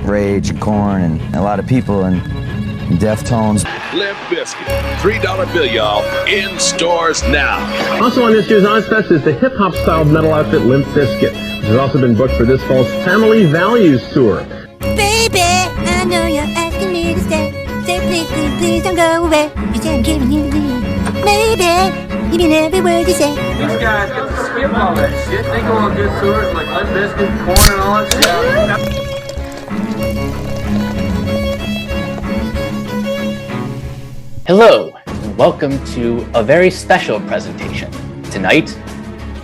Rage and Korn and a lot of people in Deftones. Limp Bizkit, $3 bill, y'all, in stores now. Also on this year's Ozfest is the hip-hop styled metal outfit Limp Bizkit, which has also been booked for this fall's Family Values Tour. Baby, I know you're asking me to stay. Say please, please, please don't go away. You say I'm giving you the maybe, you mean every word you say. These guys get to skip all that shit. They go on good tours like Limp Bizkit, Korn, and all that shit. Hello, and welcome to a very special presentation. Tonight,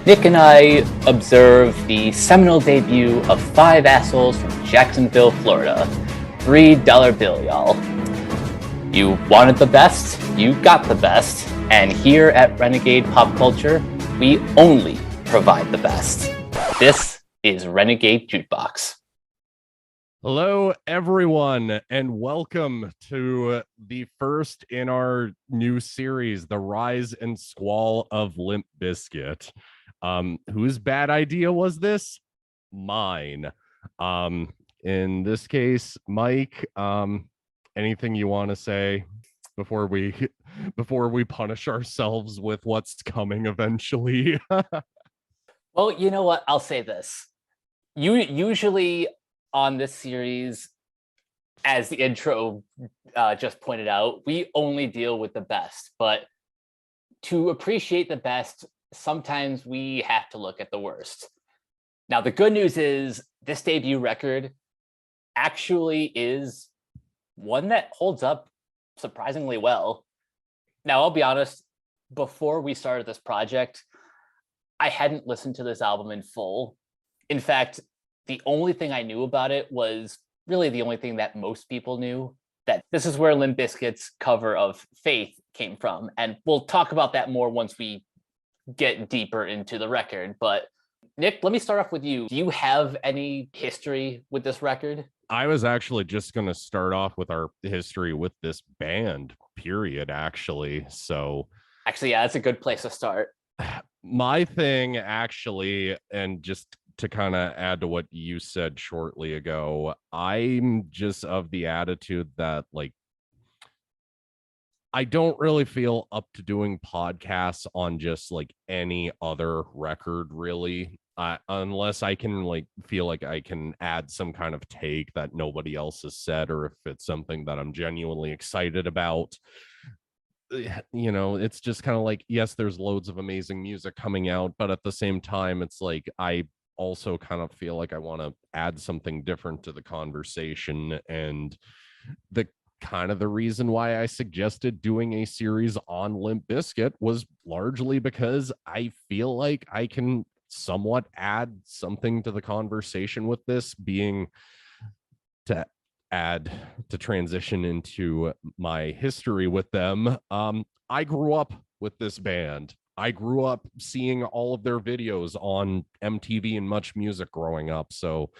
Nick and I observe the seminal debut of 5 assholes from Jacksonville, Florida. $3 bill, y'all. You wanted the best, you got the best, and here at Renegade Pop Culture, we only provide the best. This is Renegade Jukebox. Hello, everyone, and welcome to the first in our new series, The Rise and Squall of Limp Bizkit. Whose bad idea was this? Mine. In this case, Mike, anything you want to say before we punish ourselves with what's coming eventually? Well, you know what? I'll say this. Usually on this series, as the intro just pointed out, we only deal with the best, but to appreciate the best, sometimes we have to look at the worst. Now, the good news is this debut record actually is one that holds up surprisingly well. Now, I'll be honest, before we started this project, I hadn't listened to this album in full. In fact, the only thing I knew about it was really the only thing that most people knew, that this is where Limp Bizkit's cover of Faith came from. And we'll talk about that more once we get deeper into the record. But Nick, let me start off with you. Do you have any history with this record? I was actually just going to start off with our history with this band, period, actually. So actually, yeah, that's a good place to start. My thing, actually, and just to kind of add to what you said shortly ago, I'm just of the attitude that, like, I don't really feel up to doing podcasts on just like any other record, really, unless I can like feel like I can add some kind of take that nobody else has said, or if it's something that I'm genuinely excited about. You know, it's just kind of like, yes, there's loads of amazing music coming out, but at the same time, it's like I also kind of feel like I want to add something different to the conversation. And the kind of the reason why I suggested doing a series on Limp Bizkit was largely because I feel like I can somewhat add something to the conversation with this, being to transition into my history with them. I grew up with this band. I grew up seeing all of their videos on MTV and Much Music growing up. So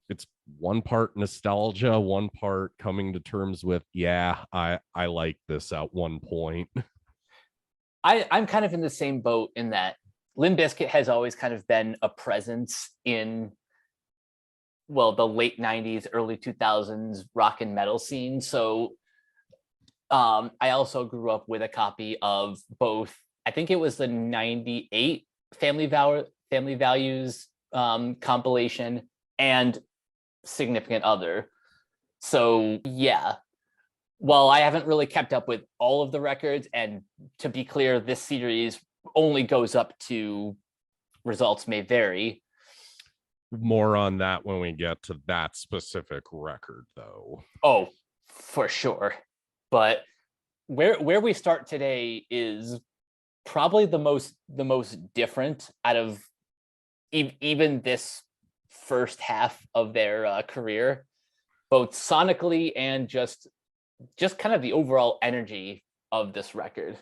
it's one part nostalgia, one part coming to terms with, yeah, I like this at one point. I'm kind of in the same boat in that Limp Bizkit has always kind of been a presence in, well, the late 90s, early 2000s rock and metal scene. So I also grew up with a copy of both, I think it was the 98 Family Values compilation and Significant Other. So yeah, while I haven't really kept up with all of the records, and to be clear, this series only goes up to Results May Vary. More on that when we get to that specific record, though. Oh, for sure. But where we start today is probably the most different out of even this first half of their career, both sonically and just kind of the overall energy of this record.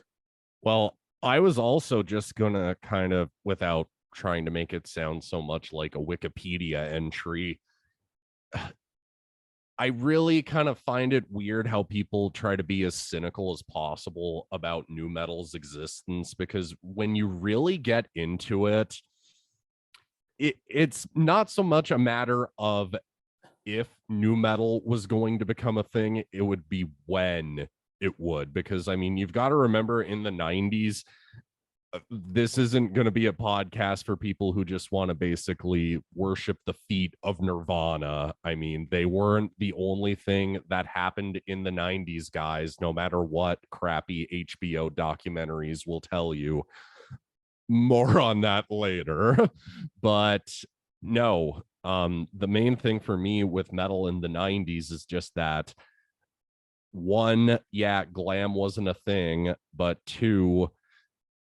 Well, I was also just gonna kind of, without trying to make it sound so much like a Wikipedia entry, I really kind of find it weird how people try to be as cynical as possible about nu metal's existence, because when you really get into it, it's not so much a matter of if nu metal was going to become a thing, it would be when it would. Because I mean, you've got to remember in the 90s, this isn't going to be a podcast for people who just want to basically worship the feet of Nirvana. I mean, they weren't the only thing that happened in the 90s, guys, no matter what crappy HBO documentaries will tell you. More on that later. But no, the main thing for me with metal in the 90s is just that, one, yeah, glam wasn't a thing, but two,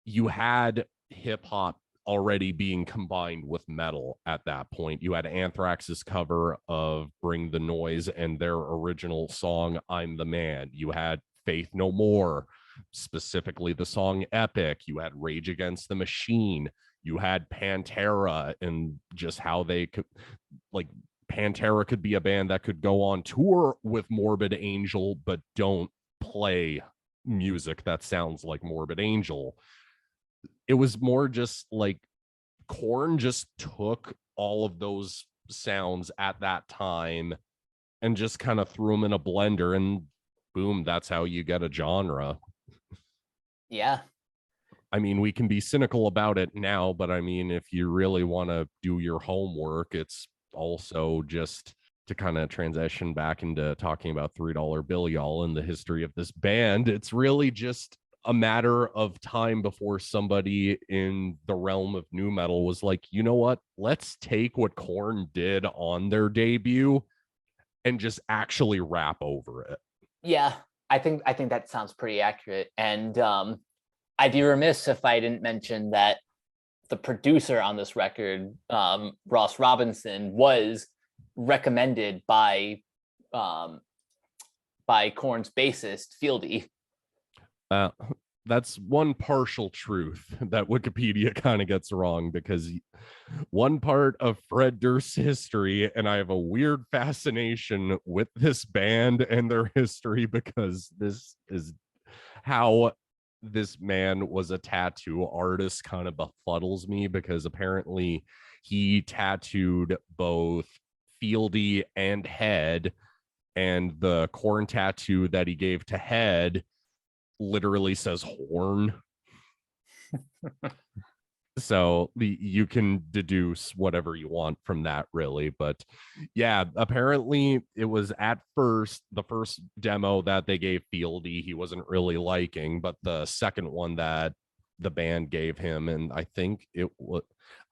you had hip hop already being combined with metal at that point. You had Anthrax's cover of Bring the Noise and their original song, I'm the Man. You had Faith No More, specifically the song Epic. You had Rage Against the Machine. You had Pantera, and just how they could, like, Pantera could be a band that could go on tour with Morbid Angel, but don't play music that sounds like Morbid Angel. It was more just like Korn just took all of those sounds at that time and just kind of threw them in a blender, and boom, that's how you get a genre. Yeah. I mean, we can be cynical about it now, but I mean, if you really want to do your homework, it's also just to kind of transition back into talking about $3 Bill Y'all and the history of this band. It's really just a matter of time before somebody in the realm of nu metal was like, you know what, let's take what Korn did on their debut and just actually rap over it. Yeah, I think that sounds pretty accurate. And I'd be remiss if I didn't mention that the producer on this record, Ross Robinson, was recommended by Korn's bassist Fieldy. That's one partial truth that Wikipedia kind of gets wrong, because one part of Fred Durst's history, and I have a weird fascination with this band and their history, because this is how this man was a tattoo artist, kind of befuddles me, because apparently he tattooed both Fieldy and Head, and the Korn tattoo that he gave to Head literally says horn. So you can deduce whatever you want from that, really. But yeah, apparently it was at first the first demo that they gave Fieldy he wasn't really liking, but the second one that the band gave him, and I think it was,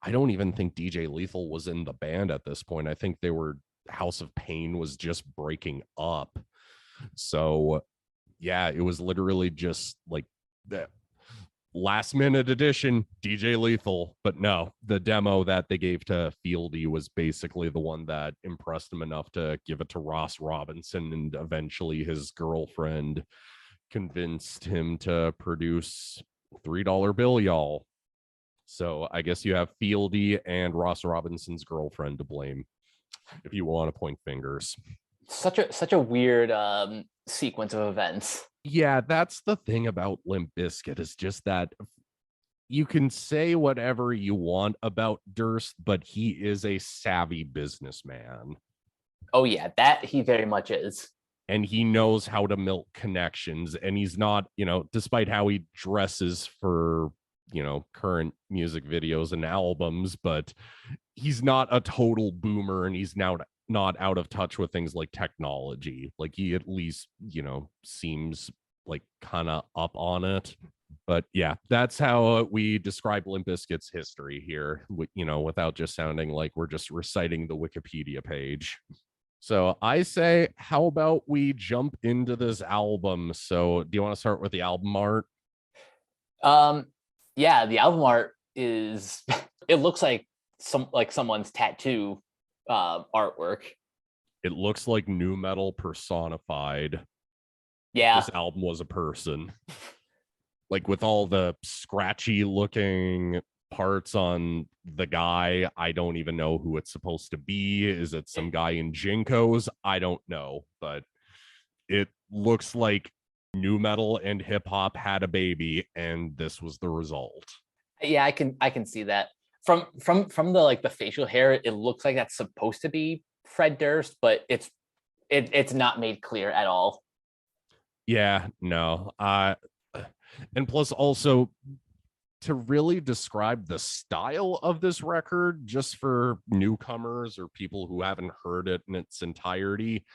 I don't even think DJ Lethal was in the band at this point. I think they were, House of Pain was just breaking up. So yeah, it was literally just like that last minute addition, DJ Lethal. But no, the demo that they gave to Fieldy was basically the one that impressed him enough to give it to Ross Robinson, and eventually his girlfriend convinced him to produce $3 Bill Y'all. So I guess you have Fieldy and Ross Robinson's girlfriend to blame, if you want to point fingers. Such a weird sequence of events. Yeah, that's the thing about Limp Bizkit, is just that you can say whatever you want about Durst, but he is a savvy businessman. Oh yeah, that he very much is. And he knows how to milk connections, and he's not, despite how he dresses for, current music videos and albums, but he's not a total boomer, and he's now not out of touch with things like technology. Like, he at least, seems like kind of up on it. But yeah, that's how we describe Limp Bizkit's history here, without just sounding like we're just reciting the Wikipedia page. So I say, how about we jump into this album? So do you want to start with the album art? Yeah, the album art is, it looks like someone's tattoo artwork. It looks like nu metal personified. Yeah, this album was a person, like, with all the scratchy looking parts on the guy. I don't even know who it's supposed to be. Is it some guy in Jinkos? I don't know, but it looks like nu metal and hip hop had a baby, and this was the result. Yeah, I can see that. From the like the facial hair, it looks like that's supposed to be Fred Durst, but it's not made clear at all. Yeah, no. And plus also to really describe the style of this record, just for newcomers or people who haven't heard it in its entirety,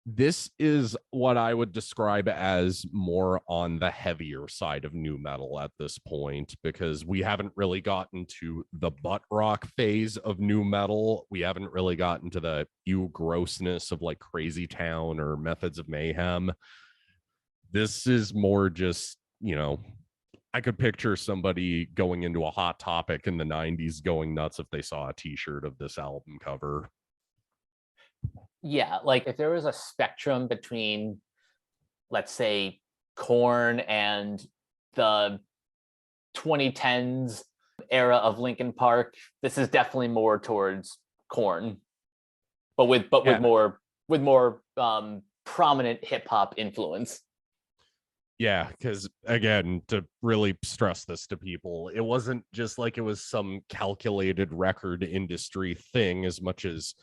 this is what I would describe as more on the heavier side of nu metal at this point, because we haven't really gotten to the butt rock phase of nu metal. We haven't really gotten to the grossness of like Crazy Town or Methods of Mayhem. This is more just, I could picture somebody going into a Hot Topic in the 90s going nuts if they saw a t-shirt of this album cover. Yeah, like if there was a spectrum between, let's say, Korn and the 2010s era of Linkin Park, this is definitely more towards Korn, but with more prominent hip hop influence. Yeah, because again, to really stress this to people, it wasn't just like it was some calculated record industry thing as much as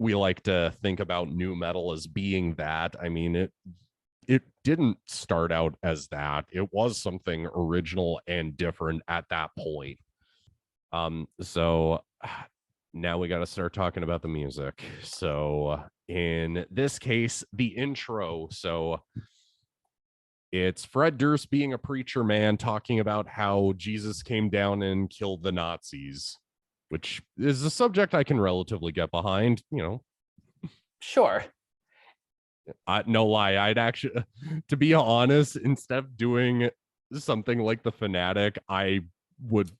we like to think about nu metal as being that. I mean, it didn't start out as that. It was something original and different at that point. So now we got to start talking about the music. So in this case, the intro. So it's Fred Durst being a preacher man talking about how Jesus came down and killed the Nazis, which is a subject I can relatively get behind, Sure. No lie, I'd actually, to be honest, instead of doing something like The Fanatic, I would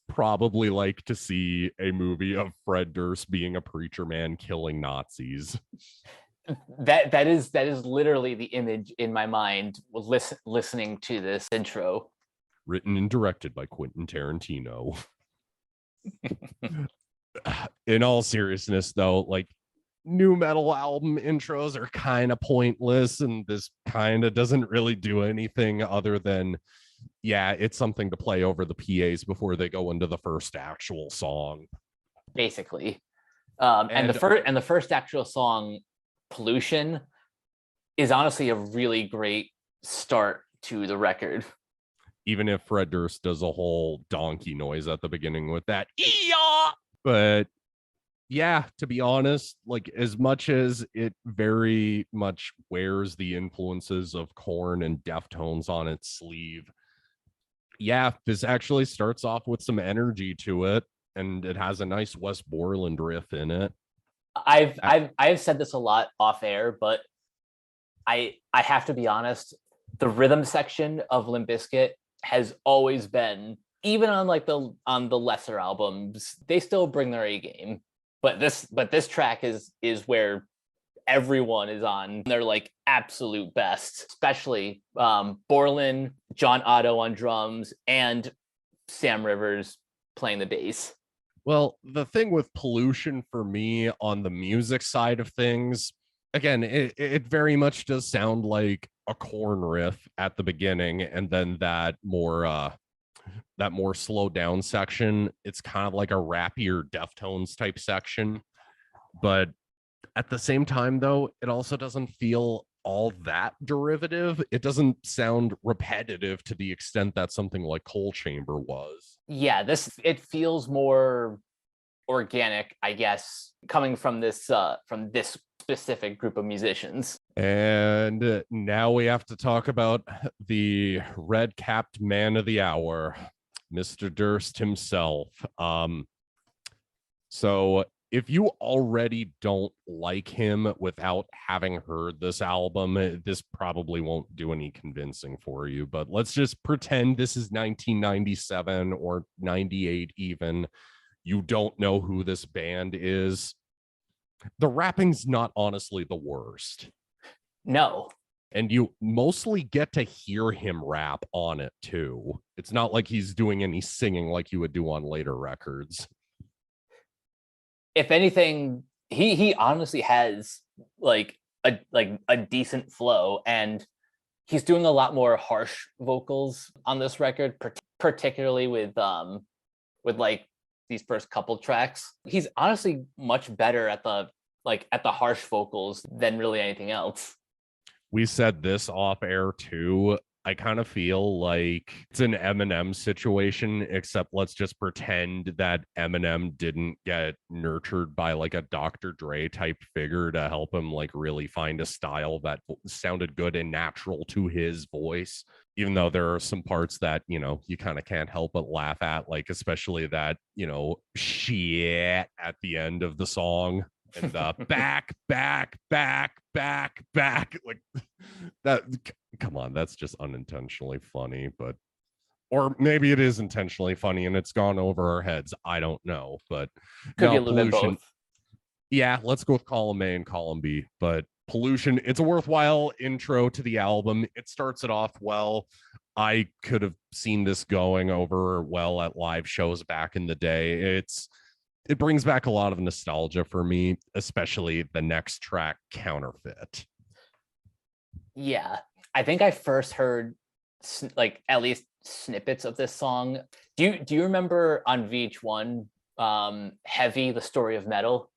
probably like to see a movie of Fred Durst being a preacher man killing Nazis. That is literally the image in my mind listening to this intro. Written and directed by Quentin Tarantino. In all seriousness, though, like, nu metal album intros are kind of pointless, and this kind of doesn't really do anything other than, yeah, it's something to play over the PAs before they go into the first actual song, basically. And the first actual song, Pollution, is honestly a really great start to the record. Even if Fred Durst does a whole donkey noise at the beginning with that ee-yaw! But yeah, to be honest, like, as much as it very much wears the influences of Korn and Deftones on its sleeve, yeah, this actually starts off with some energy to it, and it has a nice Wes Borland riff in it. I've said this a lot off air, but I have to be honest, the rhythm section of Limp Bizkit has always been, even on the lesser albums, they still bring their A game. But this track is where everyone is on their like absolute best, especially Borland, John Otto on drums, and Sam Rivers playing the bass. Well, the thing with Pollution for me on the music side of things, again, it very much does sound like a Korn riff at the beginning, and then that more slowed down section, it's kind of like a rappier Deftones type section. But at the same time, though, it also doesn't feel all that derivative. It doesn't sound repetitive to the extent that something like Coal Chamber was. Yeah, it feels more organic, I guess, coming from this specific group of musicians. And now we have to talk about the red-capped man of the hour, Mr. Durst himself. So if you already don't like him without having heard this album, this probably won't do any convincing for you. But let's just pretend this is 1997 or 98 even. You don't know who this band is. The rapping's not honestly the worst. No. And you mostly get to hear him rap on it too. It's not like he's doing any singing like you would do on later records. If anything, he honestly has like a decent flow, and he's doing a lot more harsh vocals on this record, particularly with with like these first couple tracks. He's honestly much better at the harsh vocals than really anything else. We said this off air too. I kind of feel like it's an Eminem situation, except let's just pretend that Eminem didn't get nurtured by like a Dr. Dre type figure to help him like really find a style that sounded good and natural to his voice. Even though there are some parts that, you know, you kind of can't help but laugh at, like especially that, you know, shit at the end of the song. And back, like that. Come on, that's just unintentionally funny, but or maybe it is intentionally funny and it's gone over our heads. I don't know, but could be a little bit both. Yeah, let's go with column A and column B. But Pollution, it's a worthwhile intro to the album. It starts it off well. I could have seen this going over well at live shows back in the day. It brings back a lot of nostalgia for me, especially the next track, Counterfeit. Yeah, I think I first heard like at least snippets of this song. Do you remember on VH1 Heavy, the Story of Metal?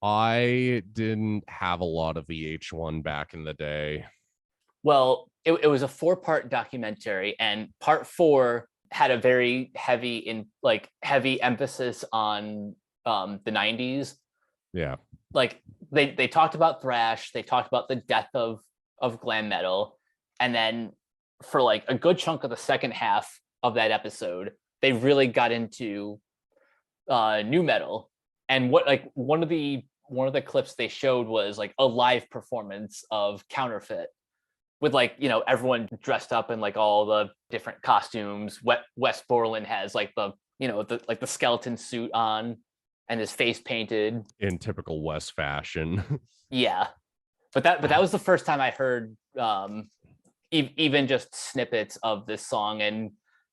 I didn't have a lot of VH1 back in the day. Well, it was a 4-part documentary, and part 4 had a very heavy emphasis on the 90s. Yeah. Like they talked about thrash, they talked about the death of glam metal, and then for like a good chunk of the second half of that episode, they really got into new metal. And what like one of the clips they showed was like a live performance of Counterfeit, with like, you know, everyone dressed up in like all the different costumes. Wes Borland has like the skeleton suit on and his face painted in typical Wes fashion. Yeah, but that was the first time I heard even just snippets of this song, and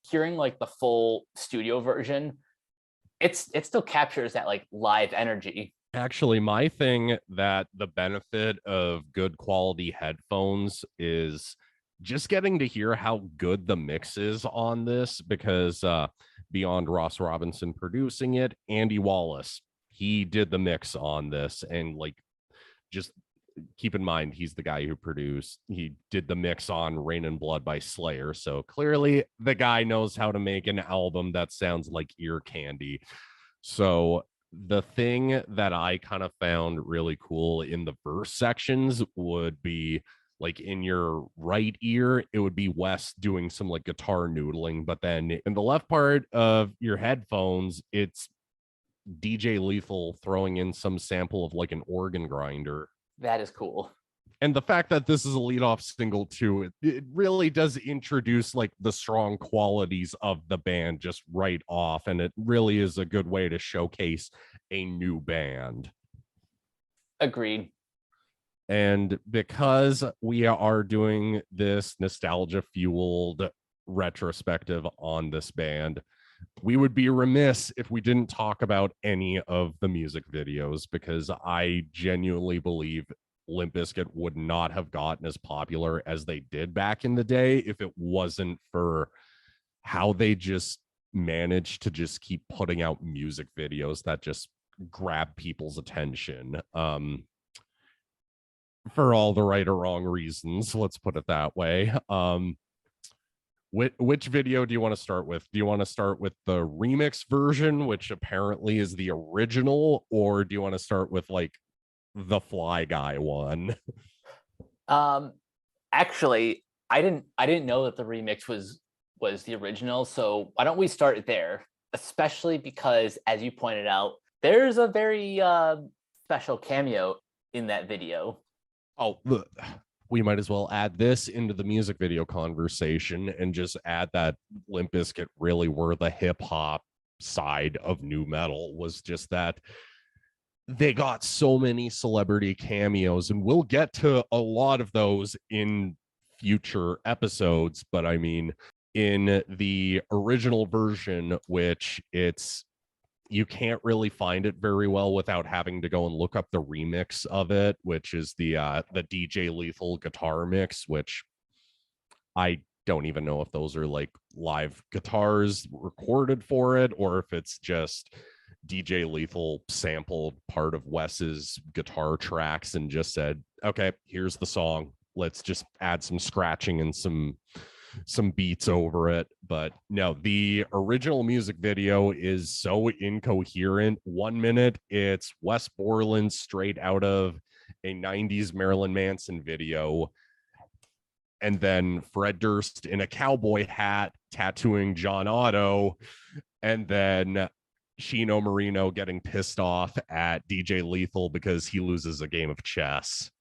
hearing like the full studio version, it still captures that like live energy. Actually, my thing that the benefit of good quality headphones is just getting to hear how good the mix is on this, because beyond Ross Robinson producing it, Andy Wallace, he did the mix on this. And like, just keep in mind, he's the guy he did the mix on Rain and Blood by Slayer. So clearly the guy knows how to make an album that sounds like ear candy. So the thing that I kind of found really cool in the verse sections would be like in your right ear, it would be Wes doing some like guitar noodling, but then in the left part of your headphones, it's DJ Lethal throwing in some sample of like an organ grinder. That is cool. And the fact that this is a leadoff single too, it really does introduce like the strong qualities of the band just right off. And it really is a good way to showcase a new band. Agreed. And because we are doing this nostalgia fueled retrospective on this band, we would be remiss if we didn't talk about any of the music videos, because I genuinely believe Limp Bizkit would not have gotten as popular as they did back in the day if it wasn't for how they just managed to just keep putting out music videos that just grab people's attention for all the right or wrong reasons. Let's put it that way. Which video do you want to start with? Do you want to start with the remix version, which apparently is the original, or do you want to start with like the Fly Guy one? Actually, I didn't know that the remix was the original, so why don't we start there? Especially because, as you pointed out, there's a very special cameo in that video. Oh, look, we might as well add this into the music video conversation and just add that Limp Bizkit really were the hip hop side of new metal. Was just that they got so many celebrity cameos, and we'll get to a lot of those in future episodes. But I mean, in the original version, which you can't really find it very well without having to go and look up the remix of it, which is the DJ Lethal guitar mix, which I don't even know if those are like live guitars recorded for it or if it's just DJ Lethal sampled part of Wes's guitar tracks and just said, okay, here's the song. Let's just add some scratching and some beats over it. But no, the original music video is so incoherent. 1 minute it's Wes Borland straight out of a 90s Marilyn Manson video, and then Fred Durst in a cowboy hat tattooing John Otto, and then Chino Marino getting pissed off at DJ Lethal because he loses a game of chess.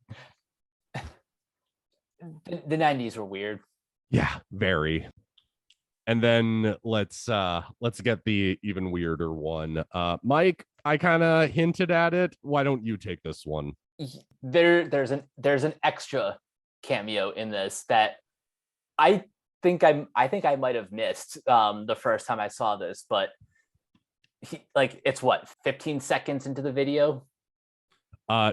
The 90s were weird. Yeah, very. And then let's get the even weirder one. Mike, I kind of hinted at it. Why don't you take this one? There's an extra cameo in this that I think I might have missed the first time I saw this, but it's what, 15 seconds into the video?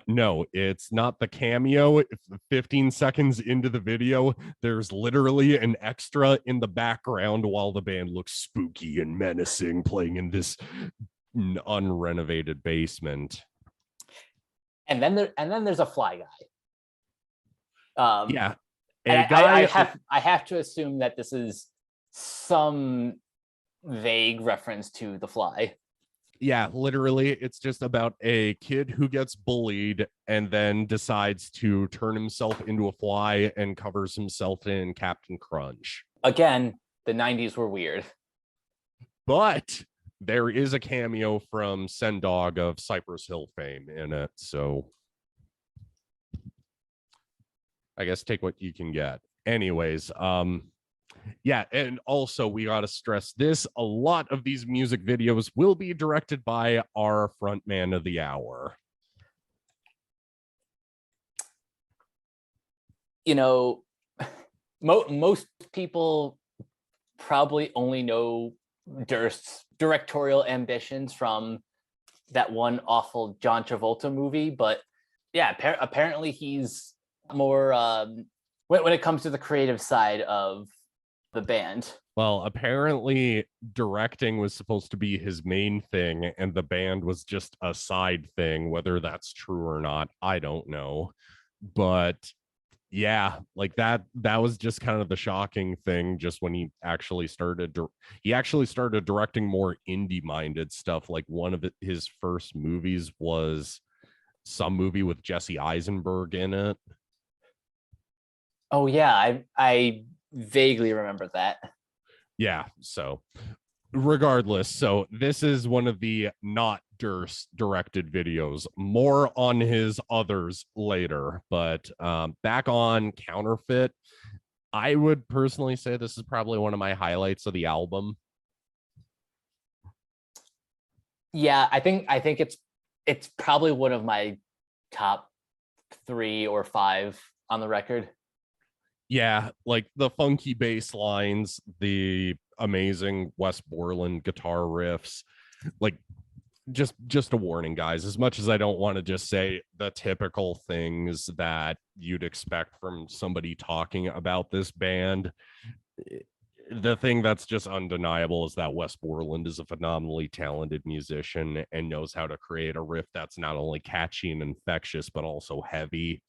No, it's not the cameo. 15 seconds into the video, there's literally an extra in the background while the band looks spooky and menacing, playing in this unrenovated basement. And then there's a fly guy. Yeah, I have to assume that this is some vague reference to The Fly. Yeah, literally, it's just about a kid who gets bullied and then decides to turn himself into a fly and covers himself in Captain Crunch. Again, the 90s were weird. But there is a cameo from Sendog of Cypress Hill fame in it, so I guess take what you can get. Anyways, yeah, and also we got to stress this. A lot of these music videos will be directed by our frontman of the hour. You know, most people probably only know Durst's directorial ambitions from that one awful John Travolta movie, but yeah, apparently he's more when it comes to the creative side of the band. Well, apparently directing was supposed to be his main thing and the band was just a side thing. Whether that's true or not, I don't know. But yeah, like that was just kind of the shocking thing. Just when he actually started directing more indie minded stuff. Like one of his first movies was some movie with Jesse Eisenberg in it. Oh yeah, I vaguely remember that. Yeah, so regardless, so this is one of the not Durst directed videos. More on his others later, but back on Counterfeit, I would personally say this is probably one of my highlights of the album. Yeah, I think it's probably one of my top 3 or 5 on the record. Yeah, like the funky bass lines, the amazing Wes Borland guitar riffs. Like just a warning, guys, as much as I don't want to just say the typical things that you'd expect from somebody talking about this band, the thing that's just undeniable is that Wes Borland is a phenomenally talented musician and knows how to create a riff that's not only catchy and infectious but also heavy.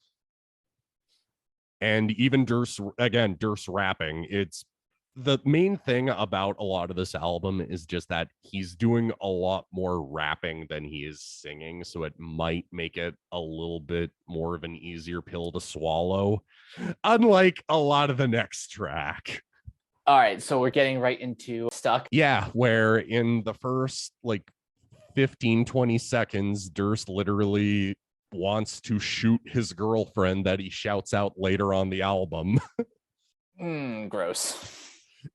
And even Durst rapping, it's the main thing about a lot of this album is just that he's doing a lot more rapping than he is singing. So it might make it a little bit more of an easier pill to swallow, unlike a lot of the next track. All right, so we're getting right into Stuck. Yeah, where in the first 15-20 seconds, Durst literally wants to shoot his girlfriend that he shouts out later on the album. Gross.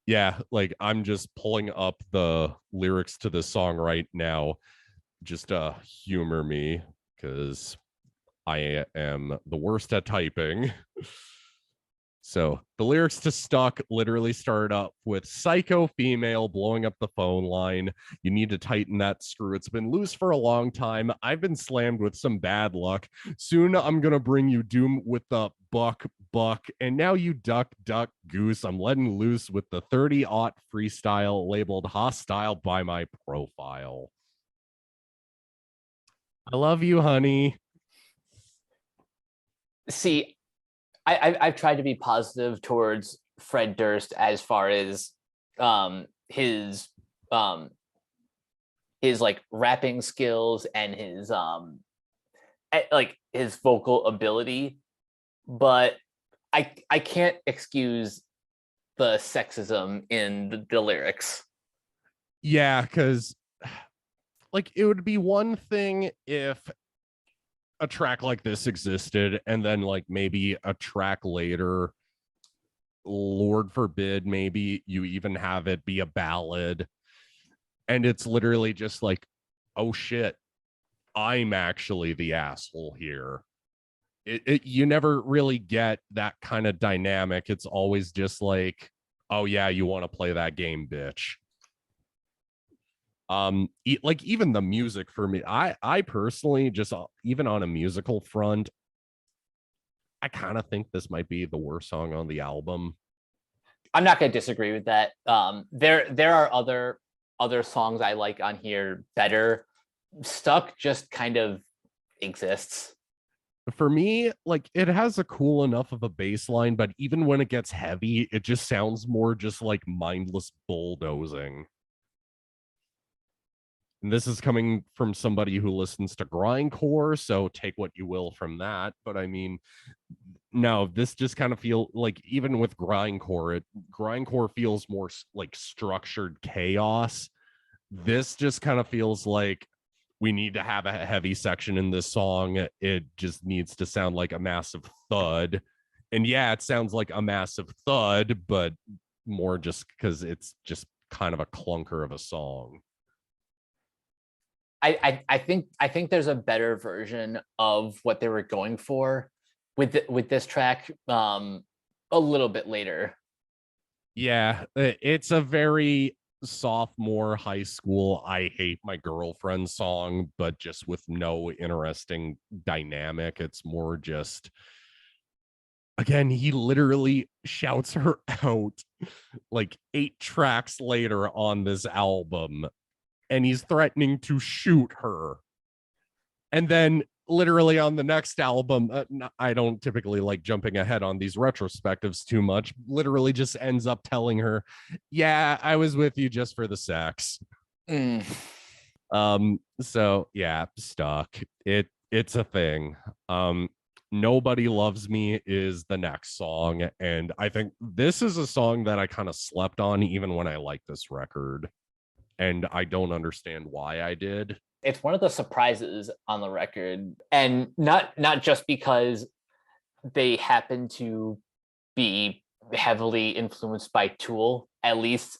Yeah, I'm just pulling up the lyrics to this song right now just to humor me – because I am the worst at typing. So the lyrics to Stuck literally start up with psycho female blowing up the phone line. You need to tighten that screw. It's been loose for a long time. I've been slammed with some bad luck. Soon I'm going to bring you doom with the buck. And now you duck, goose. I'm letting loose with the 30-aught freestyle labeled hostile by my profile. I love you, honey. See, I've tried to be positive towards Fred Durst as far as his like rapping skills and his like his vocal ability, but I can't excuse the sexism in the lyrics. Yeah, because like it would be one thing if a track like this existed and then like maybe a track later, Lord forbid, maybe you even have it be a ballad and it's literally just like, oh shit, I'm actually the asshole here. You never really get that kind of dynamic. It's always just like, oh yeah, you want to play that game, bitch. Like even the music for me, I personally just even on a musical front, I kind of think this might be the worst song on the album. I'm not going to disagree with that. There are other songs I like on here better. Stuck just kind of exists. For me, like it has a cool enough of a bass line, but even when it gets heavy, it just sounds more just like mindless bulldozing. And this is coming from somebody who listens to grindcore, so take what you will from that. But I mean, no, this just kind of feel like even with grindcore feels more like structured chaos. This just kind of feels like we need to have a heavy section in this song. It just needs to sound like a massive thud. And yeah, it sounds like a massive thud, but more just because it's just kind of a clunker of a song. I think there's a better version of what they were going for with this track a little bit later. Yeah, it's a very sophomore high school I hate my girlfriend song, but just with no interesting dynamic. It's more just, again, he literally shouts her out like 8 tracks later on this album, and he's threatening to shoot her. And then literally on the next album, I don't typically like jumping ahead on these retrospectives too much, literally just ends up telling her, yeah, I was with you just for the sex. So yeah, Stuck. It's a thing. Nobody Loves Me is the next song, and I think this is a song that I kind of slept on even when I liked this record, and I don't understand why I did. It's one of the surprises on the record, and not just because they happen to be heavily influenced by Tool, at least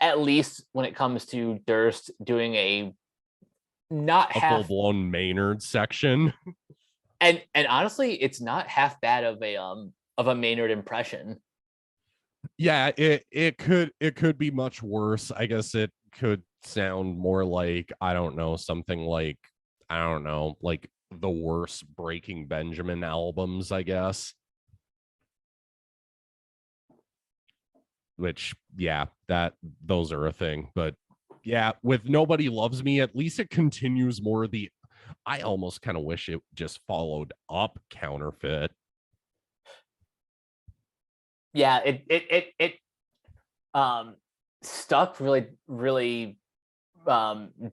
when it comes to Durst doing a full-blown Maynard section. And honestly, it's not half bad of a Maynard impression. Yeah, it could be much worse. I guess it could sound more like, I don't know, something like, I don't know, like the worst Breaking Benjamin albums, I guess. Which, yeah, those are a thing. But yeah, with Nobody Loves Me, at least it continues more the, I almost kind of wish it just followed up Counterfeit. Yeah, it Stuck really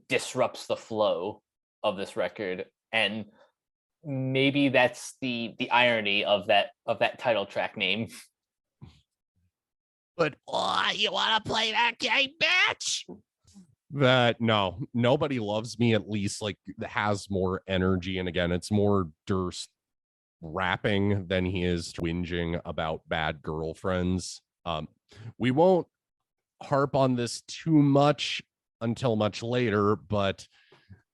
disrupts the flow of this record, and maybe that's the irony of that title track name. But you want to play that game, bitch? That no, Nobody Loves Me at least like has more energy, and again, it's more Durst rapping than he is whinging about bad girlfriends. We won't harp on this too much until much later, but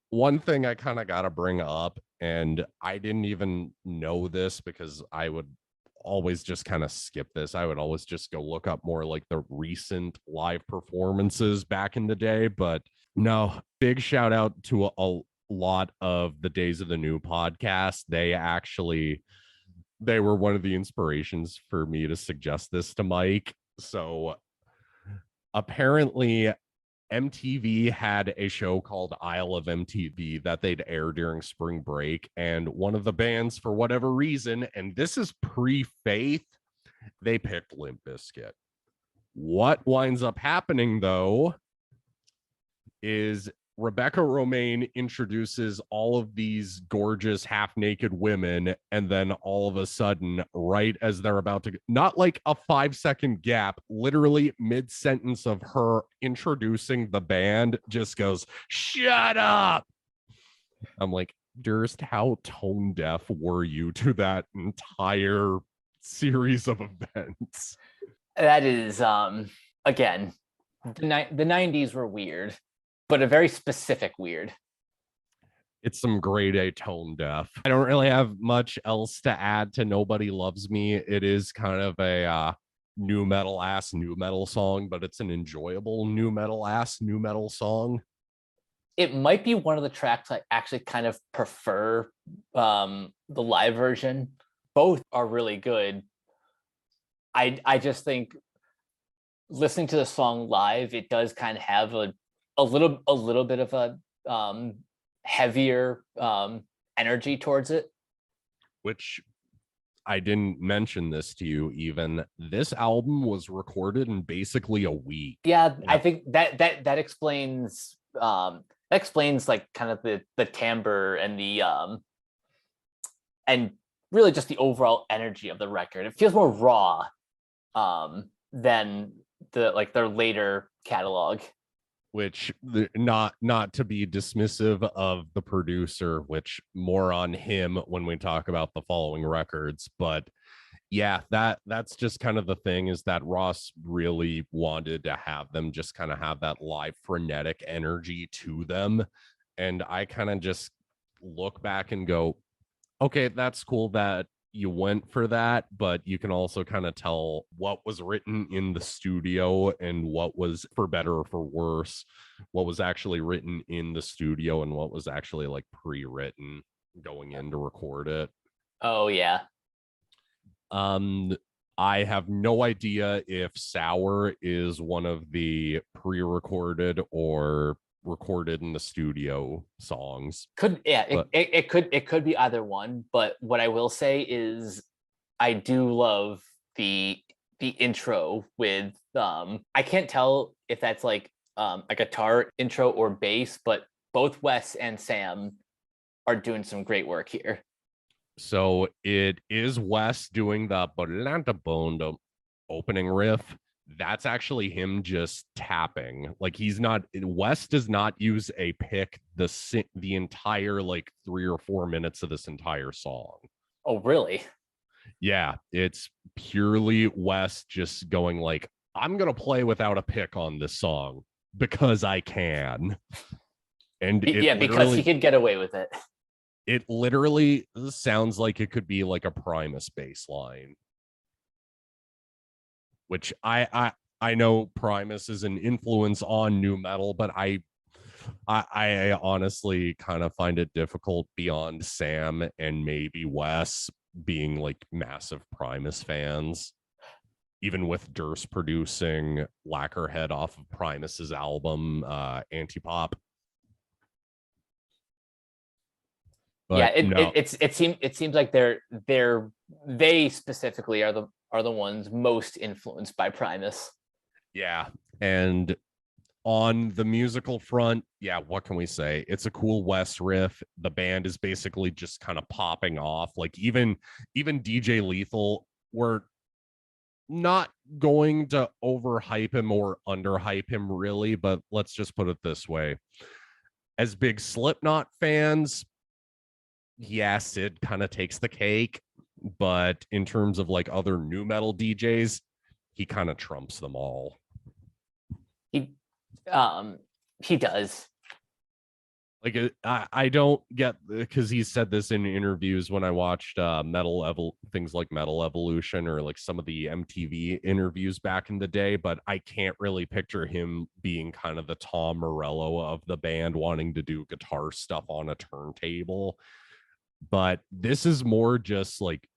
one thing I kind of got to bring up, and I didn't even know this because I would always just kind of skip this. I would always just go look up more like the recent live performances back in the day. But no, big shout out to a lot of the Days of the New podcast. They were one of the inspirations for me to suggest this to Mike. So apparently MTV had a show called Isle of MTV that they'd air during spring break. And one of the bands, for whatever reason, and this is pre-Faith, they picked Limp Bizkit. What winds up happening, though, is Rebecca Romaine introduces all of these gorgeous half-naked women, and then all of a sudden, right as they're about to, not like a 5-second gap, literally mid-sentence of her introducing the band, just goes, "Shut up!" I'm like, Durst, how tone deaf were you to that entire series of events? That is, again, the 90s were weird, but a very specific weird. It's some grade A tone deaf. I don't really have much else to add to Nobody Loves Me. It is kind of a new metal song, but it's an enjoyable new metal song. It might be one of the tracks I actually kind of prefer, the live version. Both are really good. I just think listening to the song live, it does kind of have a little bit of a heavier energy towards it. Which I didn't mention this to you even. This album was recorded in basically a week. Yeah, I think that explains like kind of the timbre and the and really just the overall energy of the record. It feels more raw than their later catalog. Which, not to be dismissive of the producer, which more on him when we talk about the following records, but yeah, that's just kind of the thing, is that Ross really wanted to have them just kind of have that live frenetic energy to them. And I kind of just look back and go, okay, that's cool that you went for that, but you can also kind of tell what was written in the studio and what was, for better or for worse, what was actually written in the studio and what was actually like pre-written going in to record it. Oh yeah. I have no idea if Sour is one of the pre-recorded or recorded in the studio songs. It could be either one, but what I will say is I do love the intro with I can't tell if that's like a guitar intro or bass, but both Wes and Sam are doing some great work here. So it is Wes doing the Bolanda opening riff. That's actually him just tapping. Like, Wes does not use a pick the entire like 3 or 4 minutes of this entire song. Oh, really? Yeah, it's purely Wes just going like, I'm gonna play without a pick on this song because I can. And because he could get away with it. It literally sounds like it could be like a Primus bass line. Which I know Primus is an influence on new metal, but I honestly kind of find it difficult beyond Sam and maybe Wes being like massive Primus fans, even with Durst producing Lacquerhead off of Primus's album Antipop. But it seems like they specifically are the ones most influenced by Primus. Yeah, and on the musical front, yeah, what can we say? It's a cool West riff. The band is basically just kind of popping off. Like even DJ Lethal, we're not going to overhype him or underhype him really, but let's just put it this way. As big Slipknot fans, yes, it kind of takes the cake, but in terms of like other new metal DJs, he kind of trumps them all. He does. Like I don't get, because he said this in interviews when I watched things like Metal Evolution or like some of the MTV interviews back in the day, but I can't really picture him being kind of the Tom Morello of the band, wanting to do guitar stuff on a turntable. But this is more just like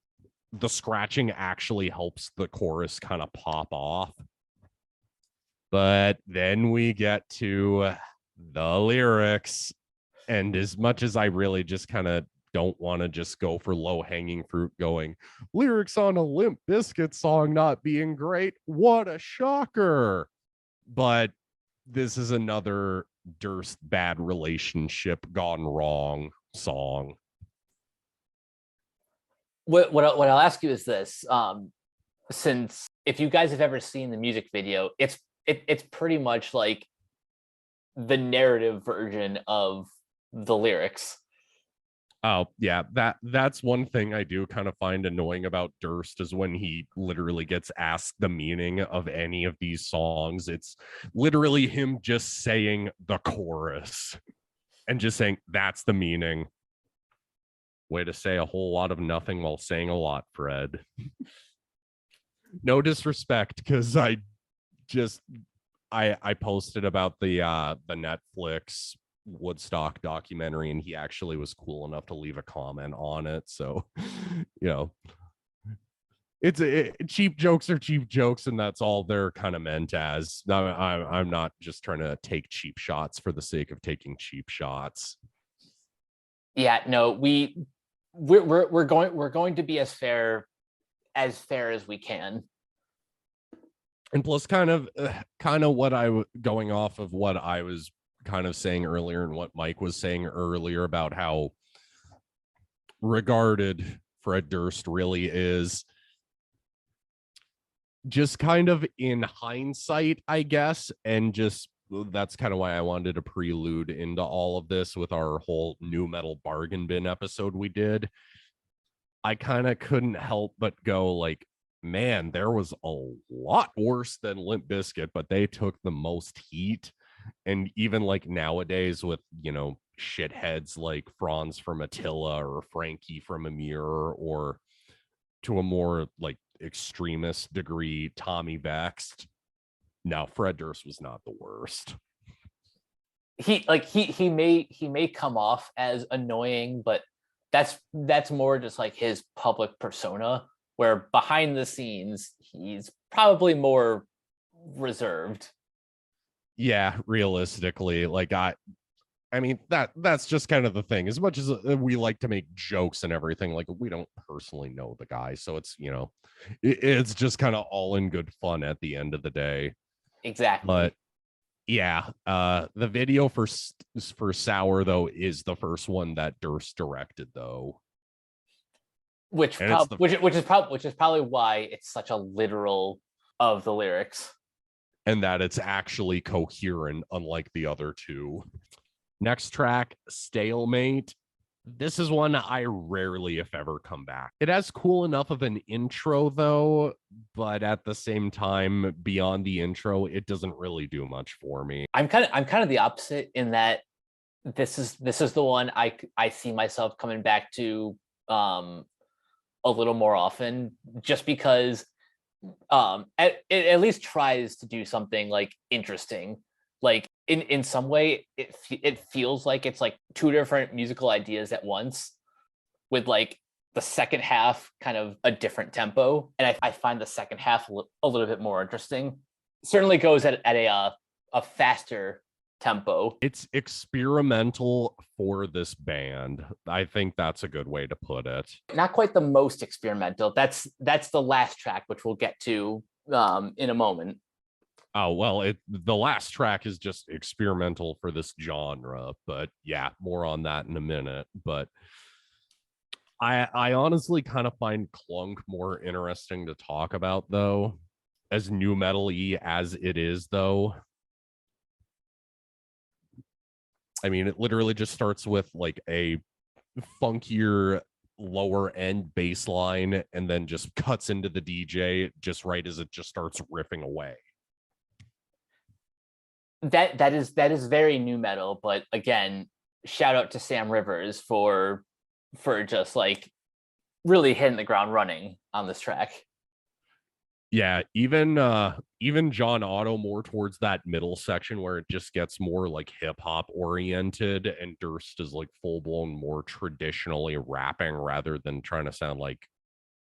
the scratching actually helps the chorus kind of pop off. But then we get to the lyrics. And as much as I really just kind of don't want to just go for low-hanging fruit going, lyrics on a Limp Bizkit song not being great, what a shocker. But this is another Durst bad relationship gone wrong song. What I'll ask you is this: since if you guys have ever seen the music video, it's pretty much like the narrative version of the lyrics. Oh yeah, that's one thing I do kind of find annoying about Durst is when he literally gets asked the meaning of any of these songs. It's literally him just saying the chorus and just saying that's the meaning. Way to say a whole lot of nothing while saying a lot, Fred. No disrespect, because I posted about the Netflix Woodstock documentary, and he actually was cool enough to leave a comment on it. So, you know, cheap jokes are cheap jokes, and that's all they're kind of meant as. I'm not just trying to take cheap shots for the sake of taking cheap shots. Yeah, no, we're going to be as fair as we can. And plus, kind of what going off of what I was kind of saying earlier and what Mike was saying earlier about how regarded Fred Durst really is, just kind of in hindsight, I guess, and just that's kind of why I wanted to prelude into all of this with our whole new metal bargain bin episode we did. I kind of couldn't help but go like, man, there was a lot worse than Limp Bizkit, but they took the most heat. And even like nowadays with, you know, shitheads like Franz from Attila or Frankie from Amir, or to a more like extremist degree, Tommy Vexed. No, Fred Durst was not the worst. He may come off as annoying, but that's more just like his public persona, where behind the scenes he's probably more reserved. Yeah, realistically, like I mean that's just kind of the thing. As much as we like to make jokes and everything, like we don't personally know the guy, so it's, you know, it's just kind of all in good fun at the end of the day. Exactly. But yeah, the video for Sour though is the first one that Durst directed though, which is probably why it's such a literal of the lyrics, and that it's actually coherent, unlike the other two. Next track, Stalemate. This is one I rarely, if ever, come back. It has cool enough of an intro, though, but at the same time, beyond the intro, it doesn't really do much for me. I'm kind of the opposite in that this is the one I see myself coming back to a little more often, just because it at least tries to do something like interesting. Like in some way, it feels like it's like two different musical ideas at once, with like the second half kind of a different tempo, and I find the second half a little bit more interesting. Certainly goes at a faster tempo. It's experimental for this band. I think that's a good way to put it. Not quite the most experimental. That's the last track, which we'll get to in a moment. Oh, well, the last track is just experimental for this genre, but yeah, more on that in a minute. But I honestly kind of find Clunk more interesting to talk about, though, as new metal-y as it is, though. I mean, it literally just starts with like a funkier lower end bass line and then just cuts into the DJ just right as it just starts riffing away. That is very new metal, but again, shout out to Sam Rivers for just like really hitting the ground running on this track. Yeah, even John Otto more towards that middle section where it just gets more like hip hop oriented, and Durst is like full blown more traditionally rapping rather than trying to sound like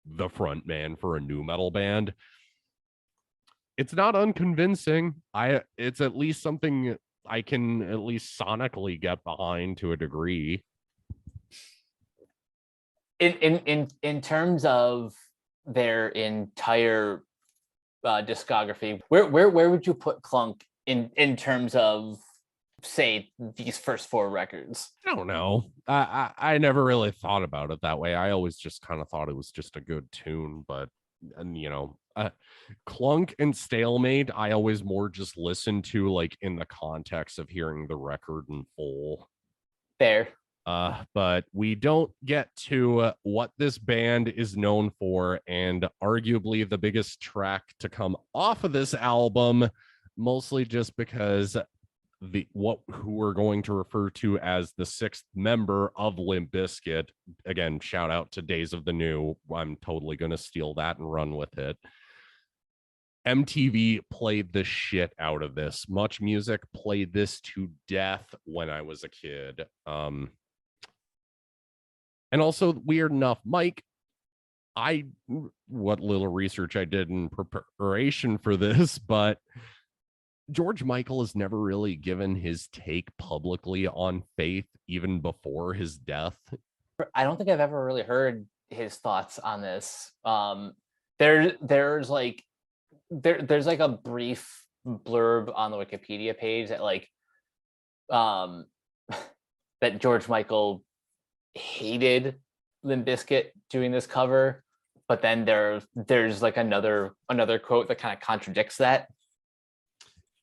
the front man for a new metal band. It's not unconvincing. It's at least something I can at least sonically get behind to a degree. In terms of their entire discography, where would you put Clunk in terms of, say, these first 4 records? I don't know. I never really thought about it that way. I always just kind of thought it was just a good tune, but Clunk and Stalemate, I always more just listen to like in the context of hearing the record in full. Fair. But we don't get to what this band is known for, and arguably the biggest track to come off of this album, mostly just because who we're going to refer to as the 6th member of Limp Bizkit. Again, shout out to Days of the New. I'm totally going to steal that and run with it. MTV played the shit out of this. Much Music played this to death when I was a kid. And also, weird enough, Mike, what little research I did in preparation for this, but George Michael has never really given his take publicly on Faith, even before his death. I don't think I've ever really heard his thoughts on this. There's like a brief blurb on the Wikipedia page that like that George Michael hated Limp Bizkit doing this cover, but then there's like another quote that kind of contradicts that.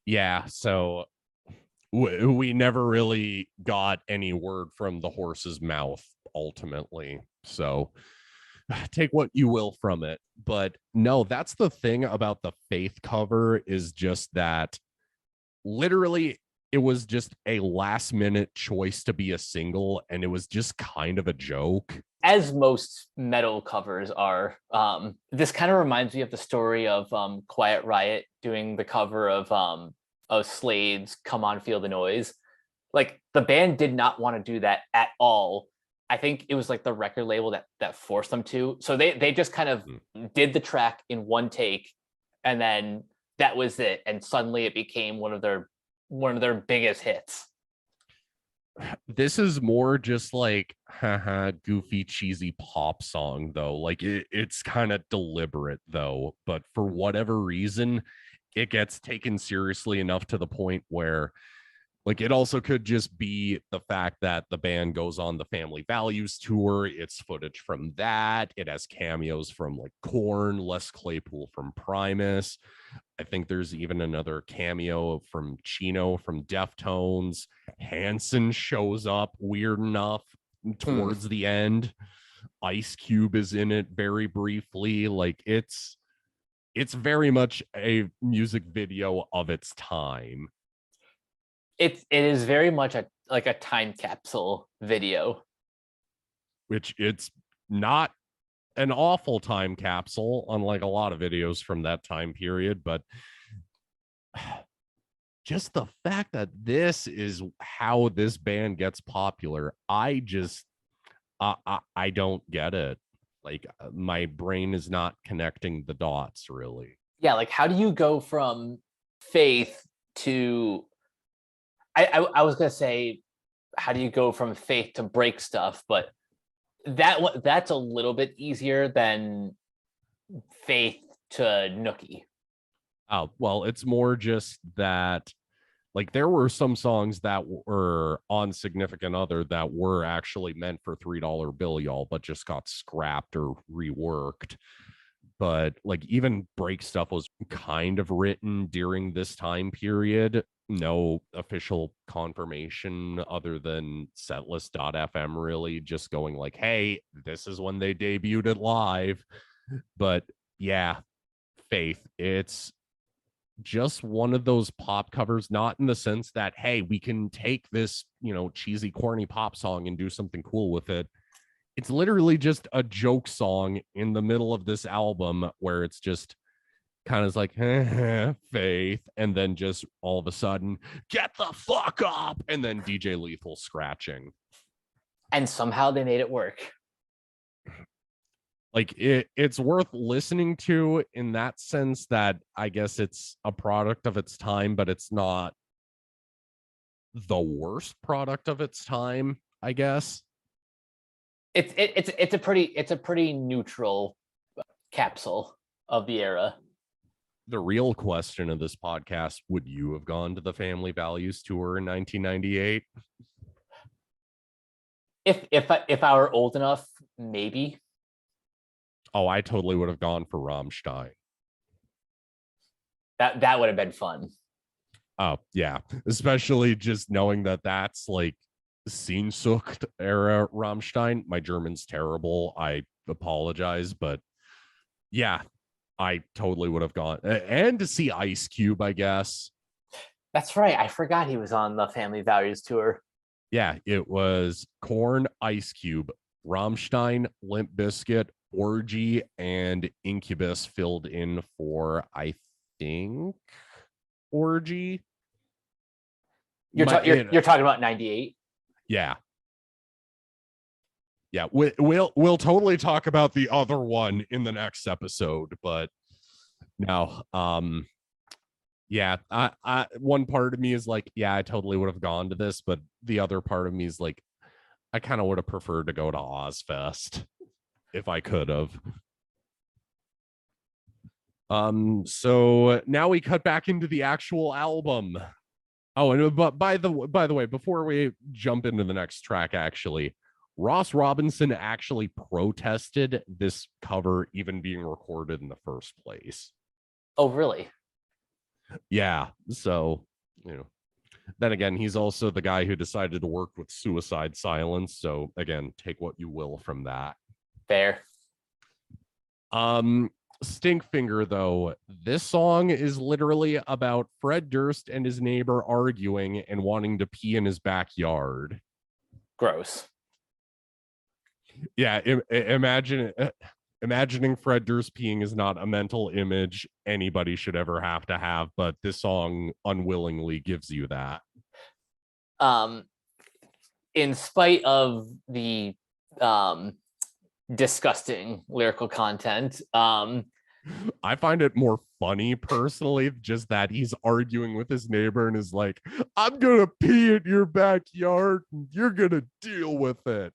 Yeah, so we never really got any word from the horse's mouth ultimately, so take what you will from it. But no, that's the thing about the Faith cover, is just that literally it was just a last minute choice to be a single, and it was just kind of a joke. As most metal covers are. This kind of reminds me of the story of Quiet Riot doing the cover of Slade's Come On Feel the Noise. Like, the band did not want to do that at all. I think it was like the record label that forced them to. So they just kind of did the track in one take, and then that was it. And suddenly it became one of their biggest hits. This is more just like goofy, cheesy pop song, though. Like it's kind of deliberate, though. But for whatever reason, it gets taken seriously enough to the point where, like, it also could just be the fact that the band goes on the Family Values tour. It's footage from that. It has cameos from like Korn, Les Claypool from Primus. I think there's even another cameo from Chino from Deftones. Hanson shows up, weird enough, towards the end. Ice Cube is in it very briefly. Like, it's very much a music video of its time. It is very much a time capsule video. Which it's not an awful time capsule, unlike a lot of videos from that time period, but just the fact that this is how this band gets popular, I don't get it. Like, my brain is not connecting the dots, really. Yeah, like, how do you go from Faith to I was gonna say, how do you go from Faith to Break Stuff, but that's a little bit easier than Faith to Nookie. Oh, well, it's more just that, like, there were some songs that were on Significant Other that were actually meant for $3 Bill Y'all, but just got scrapped or reworked. But like, even Break Stuff was kind of written during this time period. No official confirmation other than setlist.fm, really just going like, hey, this is when they debuted it live. But yeah, Faith, it's just one of those pop covers, not in the sense that, hey, we can take this, cheesy, corny pop song and do something cool with it. It's literally just a joke song in the middle of this album where it's just kind of like Faith, and then just all of a sudden, get the fuck up, and then DJ Lethal scratching. And somehow they made it work. Like it's worth listening to in that sense that I guess it's a product of its time, but it's not the worst product of its time, I guess. It's a pretty neutral capsule of the era. The real question of this podcast, would you have gone to the Family Values tour in 1998? If I were old enough, maybe. Oh, I totally would have gone for Rammstein. That would have been fun. Oh, yeah. Especially just knowing that that's like Sehnsucht era Rammstein. My German's terrible. I apologize, but yeah, I totally would have gone. And to see Ice Cube, I guess. That's right. I forgot he was on the Family Values tour. Yeah, it was Korn, Ice Cube, Rammstein, Limp Bizkit, Orgy, and Incubus filled in for, I think, Orgy. You're talking about 98? Yeah. Yeah, we'll totally talk about the other one in the next episode, but now, yeah, I one part of me is like, yeah, I totally would have gone to this, but the other part of me is like, I kind of would have preferred to go to Ozfest if I could have. So now we cut back into the actual album. Oh, and but by the way, before we jump into the next track, actually, Ross Robinson actually protested this cover even being recorded in the first place. Oh, really? Yeah. So, then again, he's also the guy who decided to work with Suicide Silence. So again, take what you will from that. Fair. Stinkfinger, though, this song is literally about Fred Durst and his neighbor arguing and wanting to pee in his backyard. Gross. Yeah, imagining Fred Durst peeing is not a mental image anybody should ever have to have, but this song unwillingly gives you that. In spite of the disgusting lyrical content, I find it more funny personally, just that he's arguing with his neighbor and is like, I'm gonna pee in your backyard and you're gonna deal with it.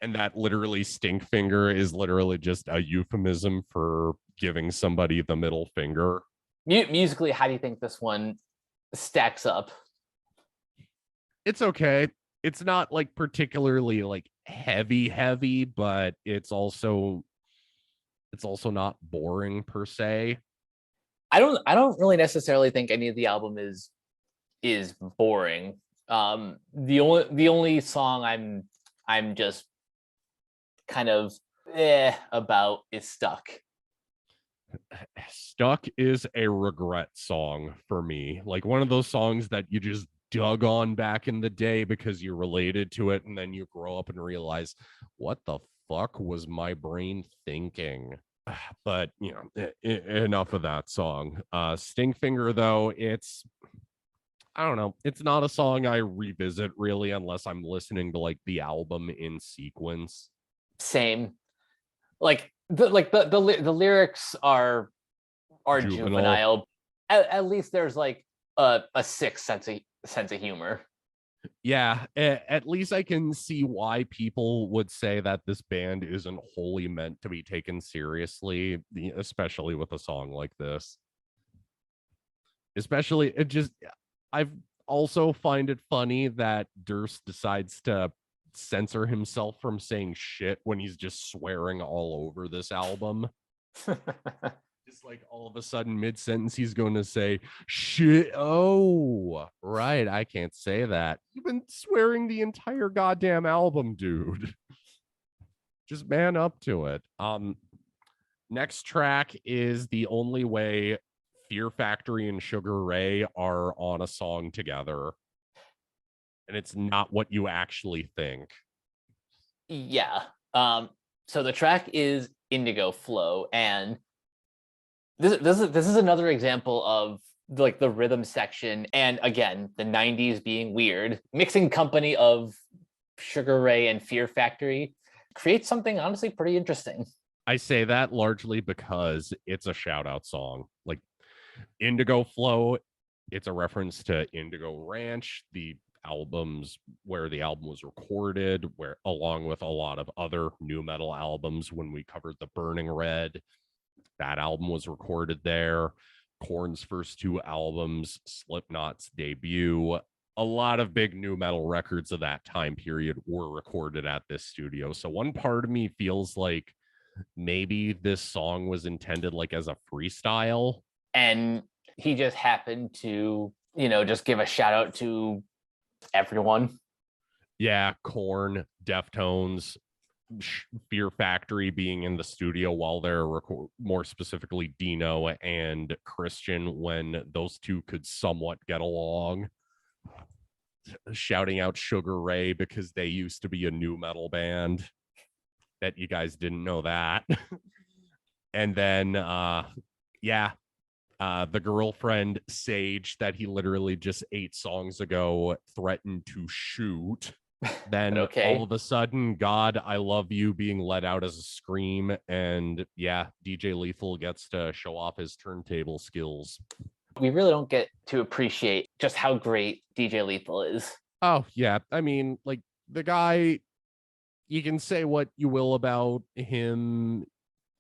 And that literally Stinkfinger is literally just a euphemism for giving somebody the middle finger. Musically, how do you think this one stacks up? It's okay. It's not like particularly like heavy, but it's also not boring per se. I don't really necessarily think any of the album is boring. The only song I'm just kind of about is Stuck. Stuck is a regret song for me. Like one of those songs that you just dug on back in the day because you related to it, and then you grow up and realize, what the fuck was my brain thinking? But enough of that song. Stinkfinger, though, I don't know, it's not a song I revisit really unless I'm listening to like the album in sequence. Same. Like the lyrics are juvenile. At least there's like a sixth sense of humor. Yeah, at least I can see why people would say that this band isn't wholly meant to be taken seriously, especially with a song like this. Especially, I've also find it funny that Durst decides to censor himself from saying shit when he's just swearing all over this album. It's like all of a sudden mid-sentence he's going to say shit. Oh, right, I can't say that. You've been swearing the entire goddamn album, dude. Just man up to it. Next track is The Only Way. Fear Factory and Sugar Ray are on a song together. And it's not what you actually think. Yeah. So the track is Indigo Flow, and this is another example of like the rhythm section, and again, the 90s being weird, mixing company of Sugar Ray and Fear Factory creates something honestly pretty interesting. I say that largely because it's a shout out song. Like Indigo Flow, it's a reference to Indigo Ranch, the albums where the album was recorded, where along with a lot of other new metal albums. When we covered the Burning Red, that album was recorded there. Korn's first two albums, Slipknot's debut, a lot of big new metal records of that time period were recorded at this studio. So one part of me feels like maybe this song was intended like as a freestyle, and he just happened to, just give a shout out to everyone. Yeah, Korn, Deftones, Fear Factory being in the studio while they're more specifically Dino and Christian, when those two could somewhat get along. Shouting out Sugar Ray because they used to be a new metal band. Bet you guys didn't know that. And then the girlfriend Sage that he literally just 8 songs ago threatened to shoot. Then all of a sudden, God, I Love You being let out as a scream. And yeah, DJ Lethal gets to show off his turntable skills. We really don't get to appreciate just how great DJ Lethal is. Oh, yeah. I mean, like, the guy, you can say what you will about him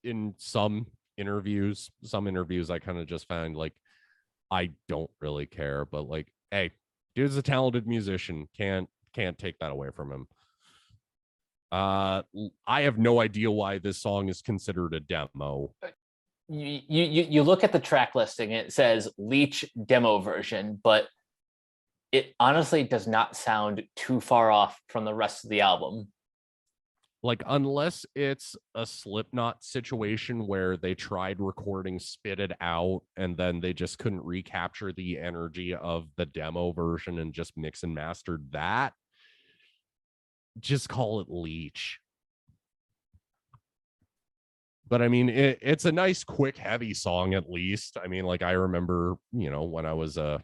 in some interviews. Some interviews I kind of just found like, I don't really care. But like, hey, dude's a talented musician. Can't take that away from him. I have no idea why this song is considered a demo. You look at the track listing, it says Leech demo version, but it honestly does not sound too far off from the rest of the album. Like, unless it's a Slipknot situation where they tried recording Spit It Out and then they just couldn't recapture the energy of the demo version and just mix and mastered that, just call it Leech. But I mean, it's a nice, quick, heavy song, at least. I mean, like, I remember, when I was a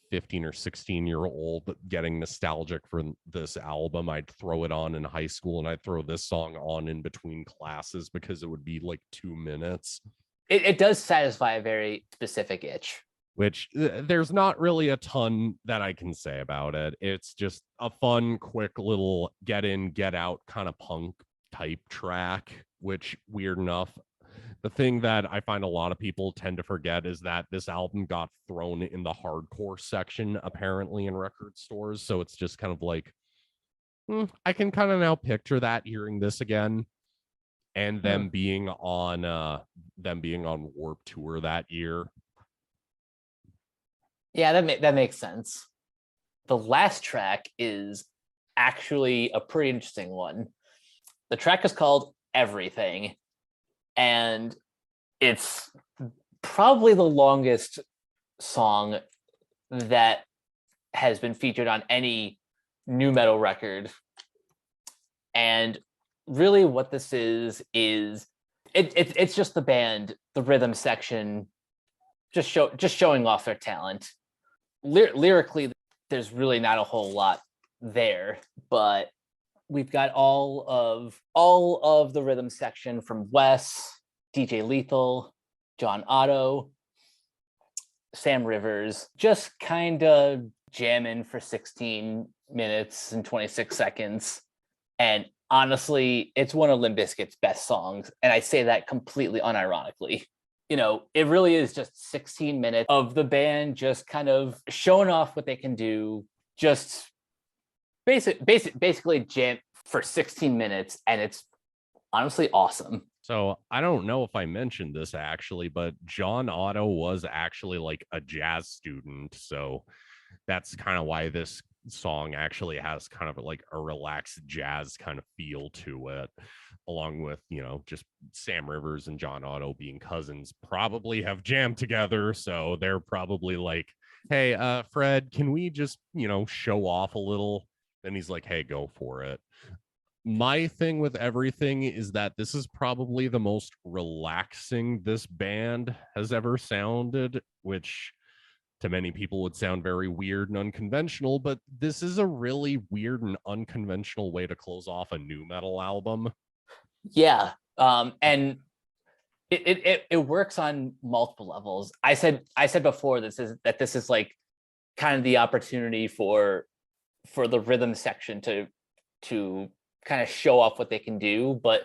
15 or 16-year-old getting nostalgic for this album, I'd throw it on in high school and I'd throw this song on in between classes because it would be like 2 minutes. It does satisfy a very specific itch. Which there's not really a ton that I can say about it. It's just a fun, quick little get in, get out kind of punk type track, which, weird enough, the thing that I find a lot of people tend to forget is that this album got thrown in the hardcore section, apparently, in record stores. So it's just kind of like, I can kind of now picture that hearing this again. And them being on Warped Tour that year. Yeah, that makes sense. The last track is actually a pretty interesting one. The track is called Everything, and it's probably the longest song that has been featured on any new metal record. And really what this is it's just the band, the rhythm section, just showing off their talent. Lyrically, there's really not a whole lot there, but we've got all of the rhythm section from Wes, DJ Lethal, John Otto, Sam Rivers, just kind of jamming for 16 minutes and 26 seconds. And honestly, it's one of Limp Bizkit's best songs, and I say that completely unironically. It really is just 16 minutes of the band just kind of showing off what they can do, just basically jam for 16 minutes, and it's honestly awesome. So I don't know if I mentioned this actually, but John Otto was actually like a jazz student. So that's kind of why this song actually has kind of like a relaxed jazz kind of feel to it. along with, just Sam Rivers and John Otto being cousins, probably have jammed together. So they're probably like, hey, Fred, can we just, show off a little? And he's like, hey, go for it. My thing with everything is that this is probably the most relaxing this band has ever sounded, which to many people would sound very weird and unconventional, but this is a really weird and unconventional way to close off a new metal album. Yeah. And it works on multiple levels. I said before this is like kind of the opportunity for the rhythm section to kind of show off what they can do, but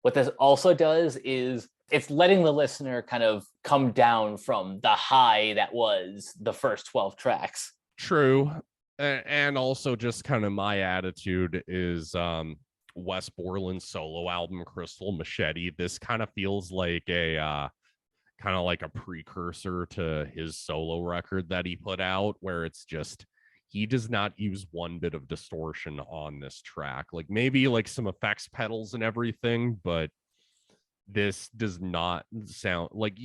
what this also does is it's letting the listener kind of come down from the high that was the first 12 tracks. True. And also just kind of my attitude is Wes Borland's solo album Crystal Machete. This kind of feels like a precursor to his solo record that he put out, where it's just he does not use one bit of distortion on this track. Like maybe like some effects pedals and everything, but this does not sound like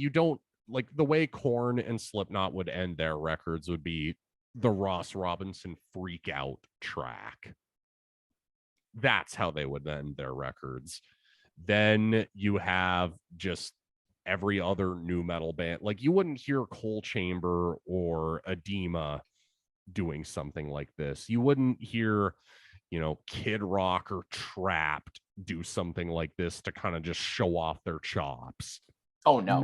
like the way Korn and Slipknot would end their records would be the Ross Robinson Freak Out track. That's how they would end their records. Then you have just every other new metal band. Like you wouldn't hear Coal Chamber or Edema doing something like this. You wouldn't hear, Kid Rock or Trapped do something like this to kind of just show off their chops. Oh no.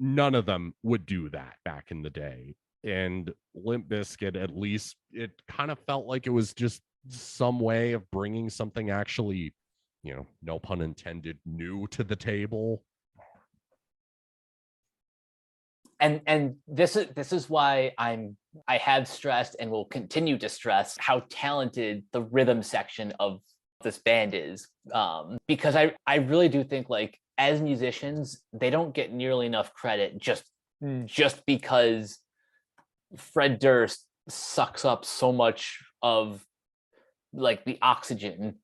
None of them would do that back in the day. And Limp Bizkit, at least it kind of felt like it was just some way of bringing something actually, no pun intended, new to the table. And this is why I have stressed and will continue to stress how talented the rhythm section of this band is, because I really do think, like, as musicians, they don't get nearly enough credit just because Fred Durst sucks up so much of like the oxygen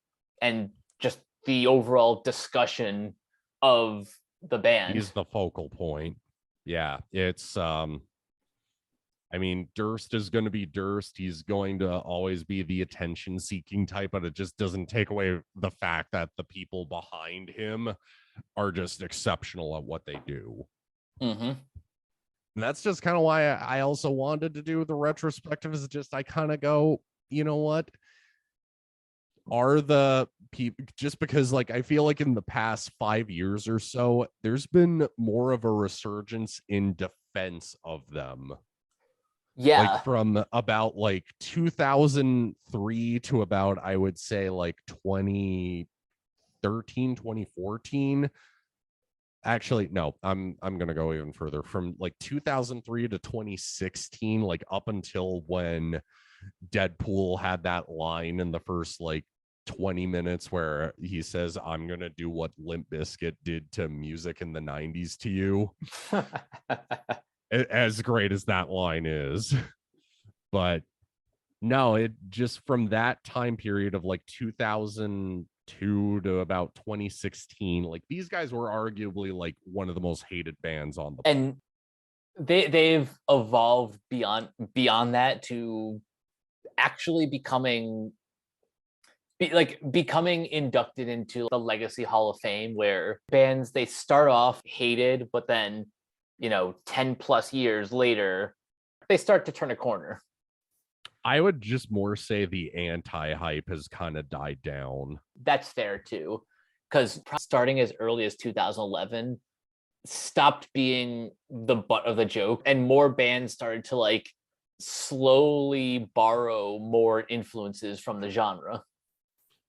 and just the overall discussion of the band. He's the focal point. Yeah, it's Durst is going to be Durst. He's going to always be the attention-seeking type, but it just doesn't take away the fact that the people behind him are just exceptional at what they do. Mm-hmm. And that's just kind of why I also wanted to do the retrospective, is just I kind of go, you know what? Are the people, just because like I feel like in the past 5 years or so, there's been more of a resurgence in defense of them. Yeah. Like from about like 2003 to about, I would say like 2013, 2014. Actually, no, I'm going to go even further. From like 2003 to 2016, like up until when Deadpool had that line in the first like 20 minutes where he says, I'm going to do what Limp Bizkit did to music in the 90s to you. As great as that line is. But no, it just from that time period of like 2002 to about 2016, like these guys were arguably like one of the most hated bands on the and they've evolved beyond that to actually becoming inducted into the Legacy Hall of Fame, where bands, they start off hated, but then 10 plus years later they start to turn a corner. I would just more say the anti-hype has kind of died down. That's fair too, because starting as early as 2011 stopped being the butt of the joke, and more bands started to like slowly borrow more influences from the genre.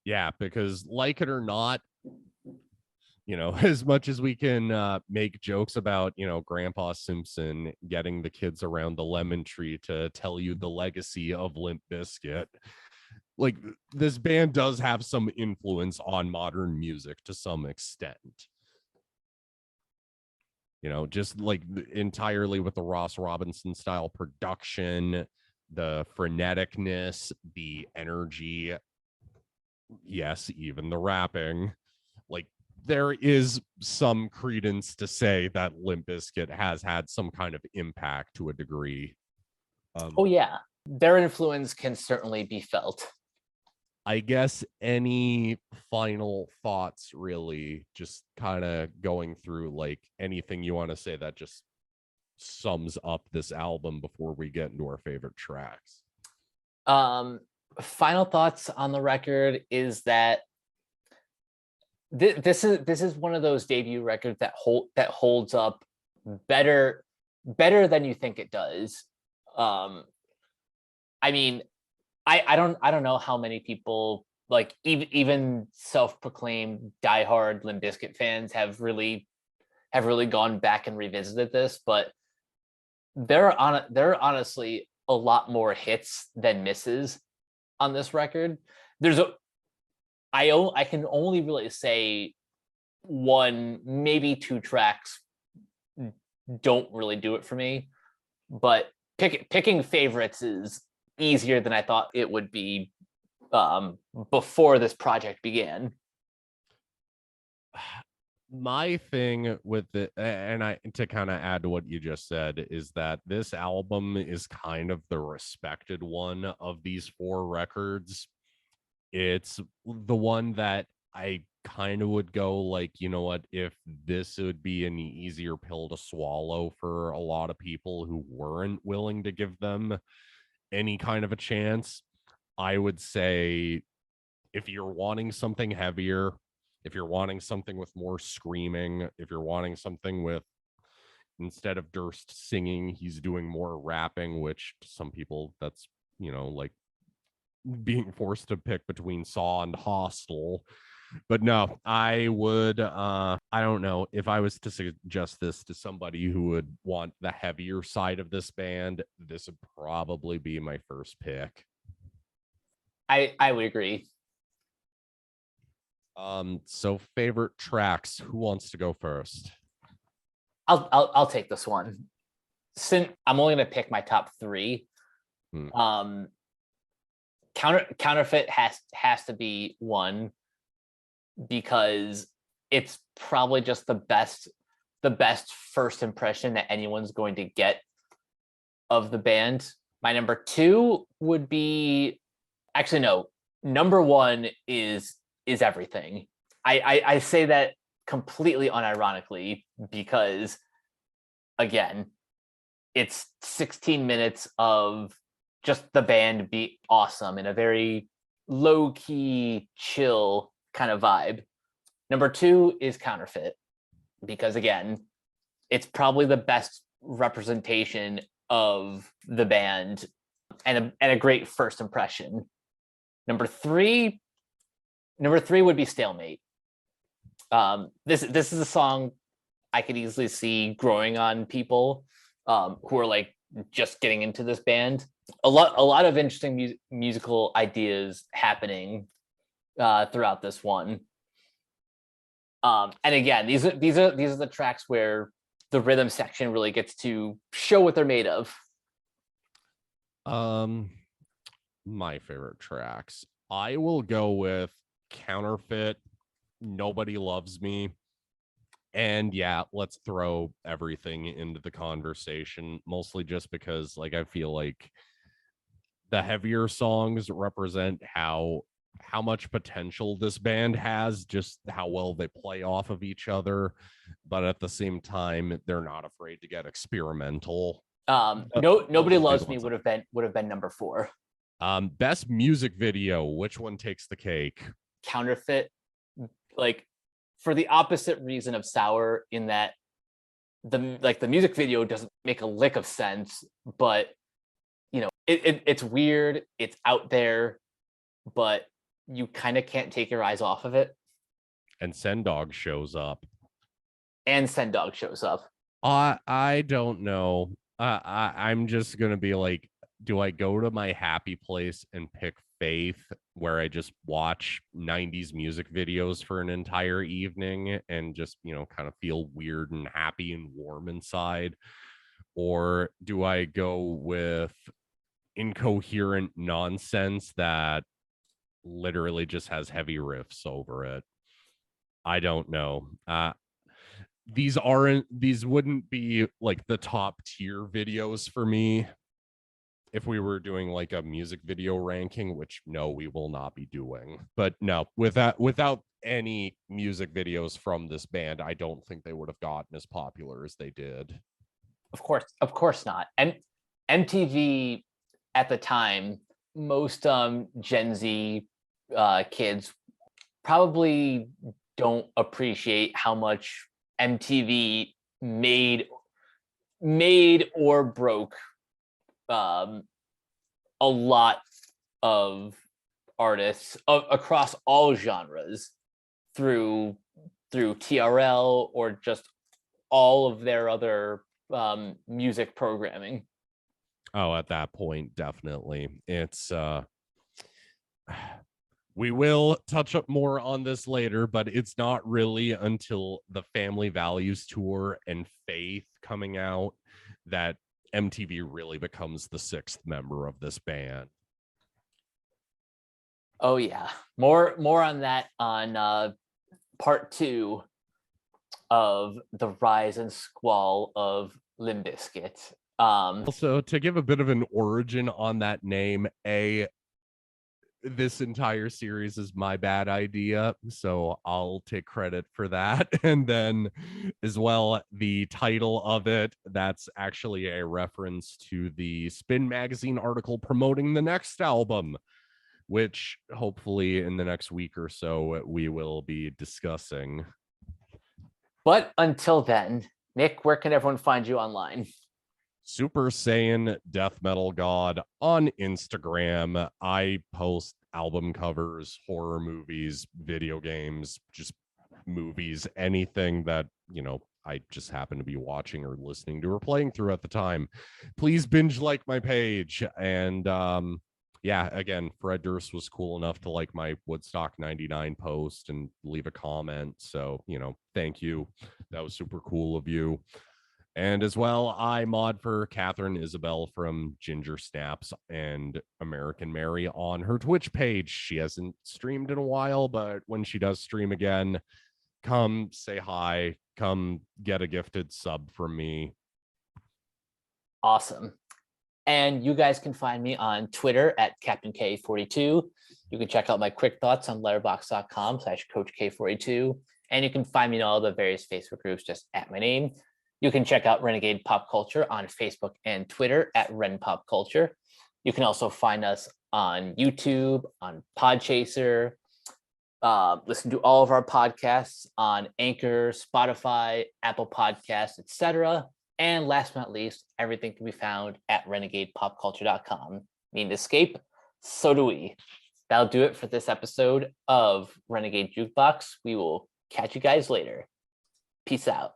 Yeah, because like it or not, as much as we can make jokes about, Grandpa Simpson getting the kids around the lemon tree to tell you the legacy of Limp Bizkit, like this band does have some influence on modern music to some extent. Just like entirely with the Ross Robinson style production, the freneticness, the energy, yes, even the rapping. Like there is some credence to say that Limp Bizkit has had some kind of impact to a degree. Oh yeah, their influence can certainly be felt. I guess any final thoughts, really, just kind of going through like anything you want to say that just sums up this album before we get into our favorite tracks. Final thoughts on the record is that this is one of those debut records that holds up better than you think it does. I mean, I don't know how many people, like even self-proclaimed diehard Limp Bizkit fans have really gone back and revisited this, but there are honestly a lot more hits than misses on this record. I can only really say one, maybe two tracks don't really do it for me, but picking favorites is easier than I thought it would be before this project began. My thing with it, and I to kind of add to what you just said, is that this album is kind of the respected one of these four records. It's the one that I kind of would go like, you know what, if this would be an easier pill to swallow for a lot of people who weren't willing to give them any kind of a chance, I would say if you're wanting something heavier, if you're wanting something with more screaming, if you're wanting something with, instead of Durst singing, he's doing more rapping, which to some people that's, you know, like being forced to pick between Saw and Hostel. But no, I would, I don't know, if I was to suggest this to somebody who would want the heavier side of this band, this would probably be my first pick. I would agree. So favorite tracks, who wants to go first? I'll take this one. Since I'm only gonna pick my top three. Counterfeit has to be one, because it's probably just the best first impression that anyone's going to get of the band. My number two would be, actually no, number one is Everything. I say that completely unironically because, again, it's 16 minutes of just the band be awesome in a very low-key, chill kind of vibe. Number two is Counterfeit, because again, it's probably the best representation of the band and a great first impression. Number three would be Stalemate. This is a song I could easily see growing on people who are like just getting into this band. A lot of interesting musical ideas happening throughout this one. And again, these are the tracks where the rhythm section really gets to show what they're made of. My favorite tracks, I will go with Counterfeit, Nobody Loves Me, and yeah, let's throw Everything into the conversation, mostly just because like I feel like the heavier songs represent how much potential this band has, just how well they play off of each other, but at the same time they're not afraid to get experimental. Nobody Loves Me would have been number four. Best music video, which one takes the cake? Counterfeit, like for the opposite reason of Sour, in that the music video doesn't make a lick of sense, but you know it's weird, it's out there, but you kind of can't take your eyes off of it. And Sendog shows up. I don't know. I'm just gonna be like, do I go to my happy place and pick Faith, where I just watch 90s music videos for an entire evening and just, you know, kind of feel weird and happy and warm inside? Or do I go with incoherent nonsense that literally just has heavy riffs over it? I don't know. These wouldn't be like the top tier videos for me if we were doing like a music video ranking, which no, we will not be doing. But no, without any music videos from this band, I don't think they would have gotten as popular as they did. Of course not. And MTV at the time, most Gen Z kids probably don't appreciate how much MTV made or broke a lot of artists across all genres through TRL or just all of their other music programming. Oh, at that point, definitely. It's we will touch up more on this later, but it's not really until the Family Values tour and Faith coming out that MTV really becomes the sixth member of this band. Oh yeah, more on that on part 2 of the rise and squall of Limp Bizkit. Also, to give a bit of an origin on that name, this entire series is my bad idea, so I'll take credit for that. And then as well, the title of it, that's actually a reference to the Spin magazine article promoting the next album, which hopefully in the next week or so we will be discussing. But until then, Nick, where can everyone find you online? Super Saiyan Death Metal God on Instagram. I post album covers, horror movies, video games, just movies, anything that, you know, I just happen to be watching or listening to or playing through at the time. Please binge like my page. And yeah, again, Fred Durst was cool enough to like my Woodstock 99 post and leave a comment. So, you know, thank you. That was super cool of you. And as well, I mod for Catherine Isabel from Ginger Snaps and American Mary on her Twitch page. She hasn't streamed in a while, but when she does stream again, come say hi, come get a gifted sub from me. Awesome. And you guys can find me on Twitter at Captain Kaye 42. You can check out my quick thoughts on letterboxd.com/CoachK42. And you can find me in all the various Facebook groups just at my name. You can check out Renegade Pop Culture on Facebook and Twitter at Ren Pop Culture. You can also find us on YouTube, on Podchaser. Listen to all of our podcasts on Anchor, Spotify, Apple Podcasts, etc. And last but not least, everything can be found at renegadepopculture.com. Need to escape? So do we. That'll do it for this episode of Renegade Jukebox. We will catch you guys later. Peace out.